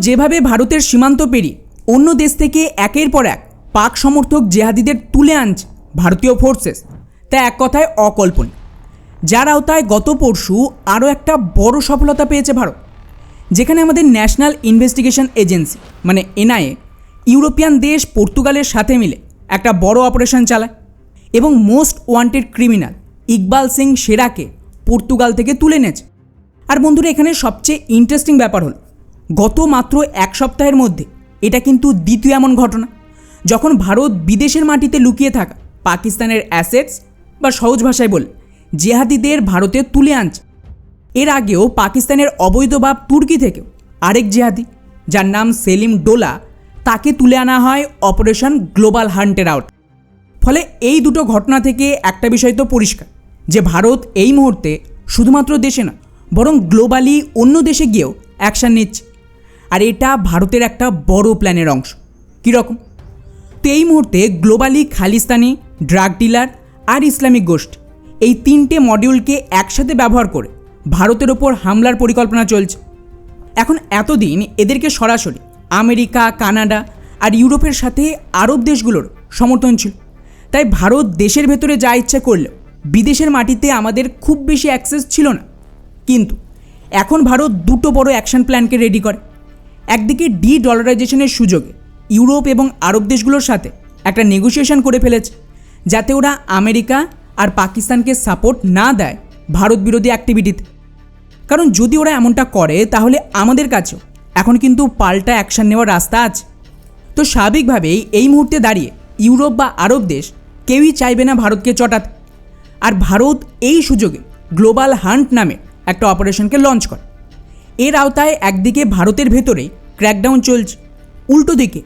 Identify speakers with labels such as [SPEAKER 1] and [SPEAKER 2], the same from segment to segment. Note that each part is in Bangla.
[SPEAKER 1] যেভাবে ভারতের সীমান্ত পেরিয়ে অন্য দেশ থেকে একের পর এক পাক সমর্থক জেহাদিদের তুলে আনছে ভারতীয় ফোর্সেস, তা এক কথায় অকল্পনীয়। যার আওতায় গত পরশু আরও একটা বড় সফলতা পেয়েছে ভারত, যেখানে আমাদের ন্যাশনাল ইনভেস্টিগেশন এজেন্সি মানে এনআইএ ইউরোপিয়ান দেশ পর্তুগালের সাথে মিলে একটা বড় অপারেশন চালায় এবং most wanted criminal Iqbal Singh শেরাকে পর্তুগাল থেকে তুলে এনেছে। আর বন্ধুরা, এখানে সবচেয়ে ইন্টারেস্টিং ব্যাপার হলো গত মাত্র এক সপ্তাহের মধ্যে এটা কিন্তু দ্বিতীয় এমন ঘটনা যখন ভারত বিদেশের মাটিতে লুকিয়ে থাকা পাকিস্তানের অ্যাসেটস বা সহজ ভাষায় বলে জেহাদিদের ভারতে তুলে আনছে। এর আগেও পাকিস্তানের অবৈধ বাপ তুর্কি থেকেও আরেক জেহাদি যার নাম সেলিম ডোলা, তাকে তুলে আনা হয় অপারেশন গ্লোবাল হান্টের আউট। ফলে এই দুটো ঘটনা থেকে একটা বিষয় তো পরিষ্কার যে ভারত এই মুহূর্তে শুধুমাত্র দেশে না বরং গ্লোবালি অন্য দেশে গিয়েও অ্যাকশান নিচ্ছে। আর এটা ভারতের একটা বড় প্ল্যানের অংশ। কীরকম? তো এই মুহূর্তে গ্লোবালি খালিস্তানি, ড্রাগ ডিলার আর ইসলামিক গোষ্ঠী এই তিনটে মডিউলকে একসাথে ব্যবহার করে ভারতের ওপর হামলার পরিকল্পনা চলছে। এখন এতদিন এদেরকে সরাসরি আমেরিকা, কানাডা আর ইউরোপের সাথে আরব দেশগুলোর সমর্থন ছিল, তাই ভারত দেশের ভেতরে যা ইচ্ছা করলেও বিদেশের মাটিতে আমাদের খুব বেশি অ্যাক্সেস ছিল না। কিন্তু এখন ভারত দুটো বড় অ্যাকশন প্ল্যানকে রেডি করে। একদিকে ডলারাইজেশনের সুযোগে ইউরোপ এবং আরব দেশগুলোর সাথে একটা নেগোসিয়েশন করে ফেলেছে যাতে ওরা আমেরিকা আর পাকিস্তানকে সাপোর্ট না দেয় ভারত বিরোধী অ্যাক্টিভিটিতে। কারণ যদি ওরা এমনটা করে তাহলে আমাদের কাছেও এখন কিন্তু পাল্টা অ্যাকশন নেওয়ার রাস্তা আছে। তো স্বাভাবিকভাবেই এই মুহূর্তে দাঁড়িয়ে ইউরোপ বা আরব দেশ কেউই চাইবে না ভারতকে চটাতে। আর ভারত এই সুযোগে গ্লোবাল হান্ট নামে একটা অপারেশনকে লঞ্চ করে। এর আওতায় একদিকে ভারতের ভেতরেই ক্র্যাকডাউন চলছে, উল্টো দিকে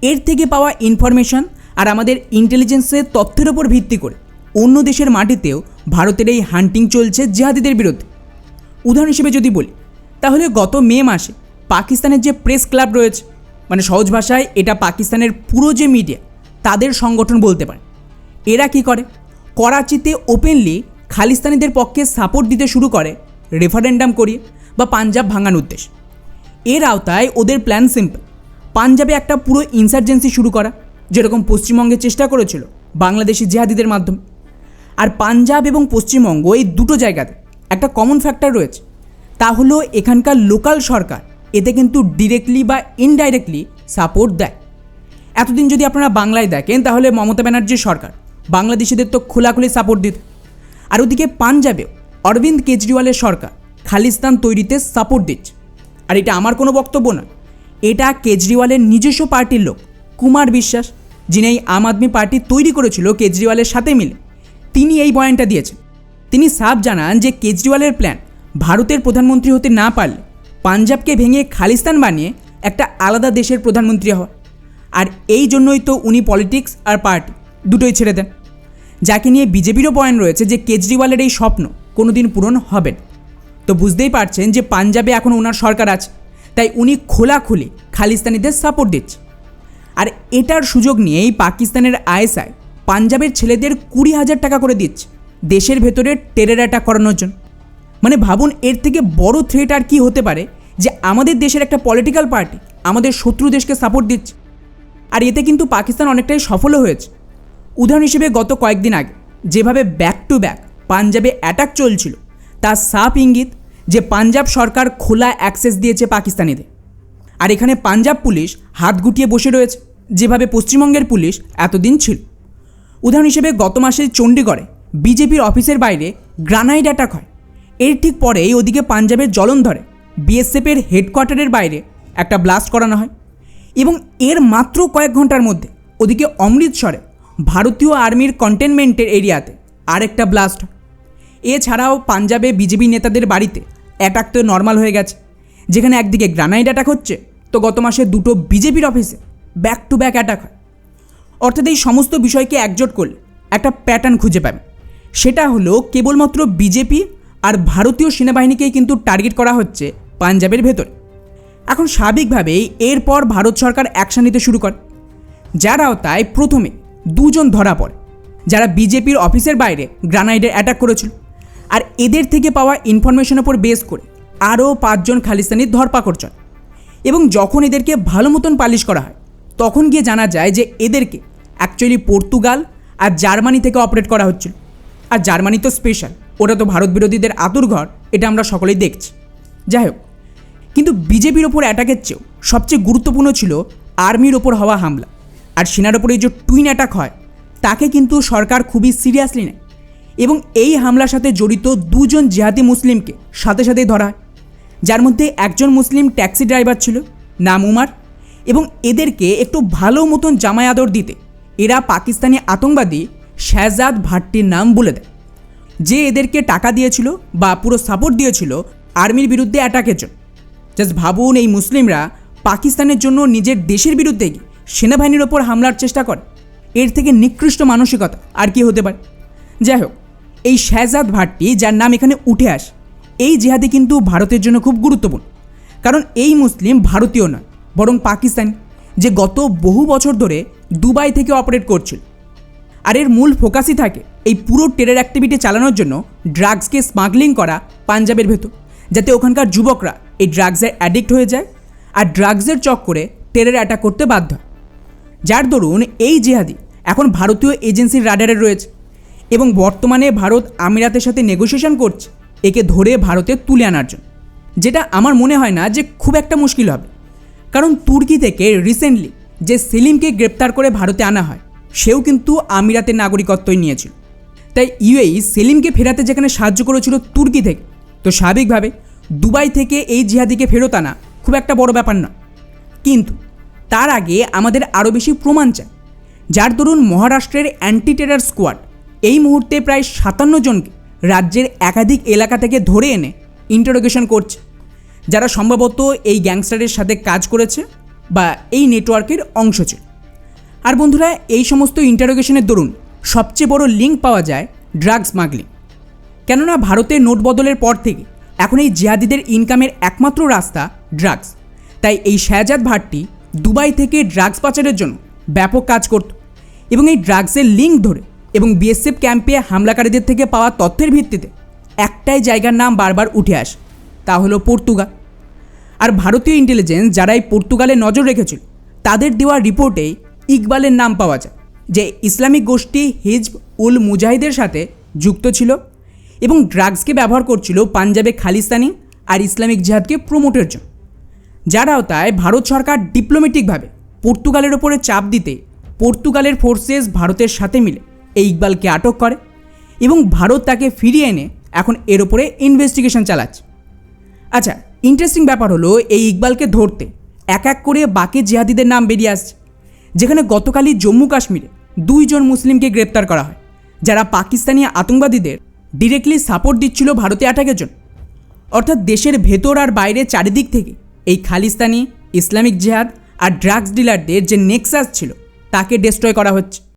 [SPEAKER 1] এর থেকে পাওয়া ইনফরমেশন আর আমাদের ইন্টেলিজেন্সের তথ্যের ওপর ভিত্তি করে অন্য দেশের মাটিতেও ভারতের এই হান্টিং চলছে জেহাদিদের বিরুদ্ধে। উদাহরণ হিসেবে যদি বলি তাহলে গত মে মাসে পাকিস্তানের যে প্রেস ক্লাব রয়েছে, মানে সহজ ভাষায় এটা পাকিস্তানের পুরো যে মিডিয়া তাদের সংগঠন বলতে পারে, এরা কি করে করাচিতে ওপেনলি খালিস্তানিদের পক্ষে সাপোর্ট দিতে শুরু করে রেফারেন্ডাম করিয়ে বা পাঞ্জাব ভাঙার উদ্দেশ্য। এর আওতায় ওদের প্ল্যান সিম্পল, পাঞ্জাবে একটা পুরো ইনসার্জেন্সি শুরু করা, যেরকম পশ্চিমবঙ্গে চেষ্টা করেছিল বাংলাদেশি জেহাদিদের মাধ্যমে। আর পাঞ্জাব এবং পশ্চিমবঙ্গ এই দুটো জায়গাতে একটা কমন ফ্যাক্টর রয়েছে, তা হলো এখানকার লোকাল সরকার এতে কিন্তু ডিরেক্টলি বা ইনডাইরেক্টলি সাপোর্ট দেয়। এতদিন যদি আপনারা বাংলায় দেখেন তাহলে মমতা ব্যানার্জির সরকার বাংলাদেশিদের তো খোলাখুলি সাপোর্ট দিত, আর ওদিকে পাঞ্জাবেও অরবিন্দ কেজরিওয়ালের সরকার খালিস্তান তৈরিতে সাপোর্ট দিচ্ছে। আর এটা আমার কোনো বক্তব্য না, এটা কেজরিওয়ালের নিজস্ব পার্টির লোক কুমার বিশ্বাস, যিনি এই আম আদমি পার্টি তৈরি করেছিল কেজরিওয়ালের সাথে মিলে, তিনি এই বয়ানটা দিয়েছেন। তিনি সাফ জানান যে কেজরিওয়ালের প্ল্যান ভারতের প্রধানমন্ত্রী হতে না পারলে পাঞ্জাবকে ভেঙে খালিস্তান বানিয়ে একটা আলাদা দেশের প্রধানমন্ত্রী হওয়া। আর এই জন্যই তো উনি পলিটিক্স আর পার্টি দুটোই ছেড়ে দেন, যাকে নিয়ে বিজেপিরও বয়ান রয়েছে যে কেজরিওয়ালের এই স্বপ্ন কোনোদিন পূরণ হবে না। তো বুঝতেই পারছেন যে পাঞ্জাবে এখন ওনার সরকার আছে, তাই উনি খোলাখুলি খালিস্তানিদের সাপোর্ট দিচ্ছে। আর এটার সুযোগ নিয়েই পাকিস্তানের আইএসআই পাঞ্জাবের ছেলেদের 20,000 টাকা করে দিচ্ছে দেশের ভেতরে টেরর অ্যাটাক করানোর জন্য। মানে ভাবুন এর থেকে বড় থ্রেট আর কি হতে পারে যে আমাদের দেশের একটা পলিটিক্যাল পার্টি আমাদের শত্রু দেশকে সাপোর্ট দিচ্ছে। আর এতে কিন্তু পাকিস্তান অনেকটাই সফলও হয়েছে। উদাহরণ হিসেবে গত কয়েকদিন আগে যেভাবে ব্যাক টু ব্যাক পাঞ্জাবে অ্যাটাক চলছিল, তার সাফ ইঙ্গিত যে পাঞ্জাব সরকার খোলা অ্যাক্সেস দিয়েছে পাকিস্তানিদের। আর এখানে পাঞ্জাব পুলিশ হাত গুটিয়ে বসে রয়েছে, যেভাবে পশ্চিমবঙ্গের পুলিশ এতদিন ছিল। উদাহরণ হিসেবে গত মাসে চণ্ডীগড়ে বিজেপির অফিসের বাইরে গ্রানাইড অ্যাটাক হয়। এর ঠিক পরেই ওদিকে পাঞ্জাবের জলন্ধরে বিএসএফের হেডকোয়ার্টারের বাইরে একটা ব্লাস্ট করানো হয়। এবং এর মাত্র কয়েক ঘন্টার মধ্যে ওদিকে অমৃতসরে ভারতীয় আর্মির কন্টেনমেন্টের এরিয়াতে আরেকটা ব্লাস্ট হয়। এছাড়াও পাঞ্জাবে বিজেপি নেতাদের বাড়িতে অ্যাটাক তো নর্মাল হয়ে গেছে, যেখানে একদিকে গ্রানাইড অ্যাটাক হচ্ছে তো গত মাসে দুটো বিজেপির অফিসে ব্যাক টু ব্যাক অ্যাটাক হয়। অর্থাৎ এই সমস্ত বিষয়কে একজোট করলে একটা প্যাটার্ন খুঁজে পাবে, সেটা হলো কেবলমাত্র বিজেপি আর ভারতীয় সেনাবাহিনীকেই কিন্তু টার্গেট করা হচ্ছে পাঞ্জাবের ভেতরে। এখন স্বাভাবিকভাবেই এরপর ভারত সরকার অ্যাকশন নিতে শুরু করে, যার আওতায় প্রথমে 2 জন ধরা পড়ে যারা বিজেপির অফিসের বাইরে গ্রানাইডের অ্যাটাক করেছিল। আর এদের থেকে পাওয়া ইনফরমেশনের উপর বেস করে আরও 5 জন খালিস্তানির ধরপাকড় চলে। এবং যখন এদেরকে ভালো মতন পালিশ করা হয় তখন গিয়ে জানা যায় যে এদেরকে অ্যাকচুয়ালি পর্তুগাল আর জার্মানি থেকে অপারেট করা হচ্ছিল। আর জার্মানি তো স্পেশাল, ওটা তো ভারত বিরোধীদের আতুরঘর, এটা আমরা সকলেই দেখছি। যাই হোক, কিন্তু বিজেপির ওপর অ্যাটাকের চেয়েও সবচেয়ে গুরুত্বপূর্ণ ছিল আর্মির ওপর হওয়া হামলা। আর সেনার ওপরে যে টুইন অ্যাটাক হয় তাকে কিন্তু সরকার খুবই সিরিয়াসলি নেয় এবং এই হামলার সাথে জড়িত দুজন জিহাদি মুসলিমকে সাথে সাথেই ধরা হয়, যার মধ্যে একজন মুসলিম ট্যাক্সি ড্রাইভার ছিল, নাম উমার। এবং এদেরকে একটু ভালো মতন জামাই আদর দিতে এরা পাকিস্তানি আতঙ্কবাদী শেহজাদ ভাট্টির নাম বলে দেয়, যে এদেরকে টাকা দিয়েছিল বা পুরো সাপোর্ট দিয়েছিল আর্মির বিরুদ্ধে অ্যাটাকের জন্য। জাস্ট ভাবুন, এই মুসলিমরা পাকিস্তানের জন্য নিজের দেশের বিরুদ্ধে গিয়ে সেনাবাহিনীর ওপর হামলার চেষ্টা করে। এর থেকে নিকৃষ্ট মানসিকতা আর কি হতে পারে। যাই হোক, এই শেহজাদ ভাট্টি, যার নাম এখানে উঠে আসে, এই জিহাদি কিন্তু ভারতের জন্য খুব গুরুত্বপূর্ণ, কারণ এই মুসলিম ভারতীয় নয় বরং পাকিস্তানি, যে গত বহু বছর ধরে দুবাই থেকে অপারেট করছিল। আর এর মূল ফোকাসই থাকে এই পুরো টেরর অ্যাক্টিভিটি চালানোর জন্য ড্রাগসকে স্মাগলিং করা পাঞ্জাবের ভেতর, যাতে ওখানকার যুবকরা এই ড্রাগসের অ্যাডিক্ট হয়ে যায় আর ড্রাগসের চক্করে টেরর অ্যাটাক করতে বাধ্য হয়। যার দরুন এই জিহাদি এখন ভারতীয় এজেন্সির রাডারে রয়েছে এবং বর্তমানে ভারত আমিরাতের সাথে নেগোসিয়েশন করছে একে ধরে ভারতে তুলে আনার জন্য, যেটা আমার মনে হয় না যে খুব একটা মুশকিল হবে, কারণ তুর্কি থেকে রিসেন্টলি যে সেলিমকে গ্রেপ্তার করে ভারতে আনা হয় সেও কিন্তু আমিরাতের নাগরিকত্বই নিয়েছিল। তাই ইউএই সেলিমকে ফেরাতে যেখানে সাহায্য করেছিল তুর্কি থেকে, তো স্বাভাবিকভাবে দুবাই থেকে এই জিহাদিকে ফেরত আনা খুব একটা বড় ব্যাপার না। কিন্তু তার আগে আমাদের আরও বেশি প্রমাণ চাই, যার দরুন মহারাষ্ট্রের অ্যান্টি টেরর স্কোয়াড এই মুহূর্তে প্রায় 57 জনকে রাজ্যের একাধিক এলাকা থেকে ধরে এনে ইন্টারোগেশন করছে, যারা সম্ভবত এই গ্যাংস্টারের সাথে কাজ করেছে বা এই নেটওয়ার্কের অংশ ছিল। আর বন্ধুরা, এই সমস্ত ইন্টারোগেশনের দরুন সবচেয়ে বড় লিঙ্ক পাওয়া যায় ড্রাগ স্মাগলিং। কেননা ভারতের নোট বদলের পর থেকে এখন এই জিহাদিদের ইনকামের একমাত্র রাস্তা ড্রাগস। তাই এই শেহজাদ ভাট্টি দুবাই থেকে ড্রাগস পাচারের জন্য ব্যাপক কাজ করত এবং এই ড্রাগসের লিঙ্ক ধরে এবং বিএসএফ ক্যাম্পে হামলাকারীদের থেকে পাওয়া তথ্যের ভিত্তিতে একটাই জায়গার নাম বারবার উঠে আসে, তা হলো পর্তুগাল। আর ভারতীয় ইন্টেলিজেন্স যারা এই পর্তুগালে নজর রেখেছিল তাদের দেওয়া রিপোর্টেই ইকবালের নাম পাওয়া যায়, যে ইসলামিক গোষ্ঠী হিজব উল মুজাহিদের সাথে যুক্ত ছিল এবং ড্রাগসকে ব্যবহার করছিল পাঞ্জাবে খালিস্তানি আর ইসলামিক জিহাদকে প্রমোটের জন্য। যার আওতায় ভারত সরকার ডিপ্লোম্যাটিকভাবে পর্তুগালের ওপরে চাপ দিতে পর্তুগালের ফোর্সেস ভারতের সাথে মিলে এই ইকবালকে আটক করে এবং ভারত তাকে ফিরিয়ে এনে এখন এর ওপরে ইনভেস্টিগেশন চালাচ্ছে। আচ্ছা, ইন্টারেস্টিং ব্যাপার হলো এই ইকবালকে ধরতে এক এক করে বাকি জিহাদিদের নাম বেরিয়ে আসছে, যেখানে গতকালই জম্মু কাশ্মীরে 2 জন মুসলিমকে গ্রেপ্তার করা হয়, যারা পাকিস্তানি আতঙ্কবাদীদের ডিরেক্টলি সাপোর্ট দিচ্ছিল ভারতে অ্যাটাকের জন্য। অর্থাৎ দেশের ভেতর আর বাইরে চারিদিক থেকে এই খালিস্তানি, ইসলামিক জিহাদ আর ড্রাগস ডিলারদের যে নেক্সাস ছিল তাকে ডেস্ট্রয় করা হচ্ছে।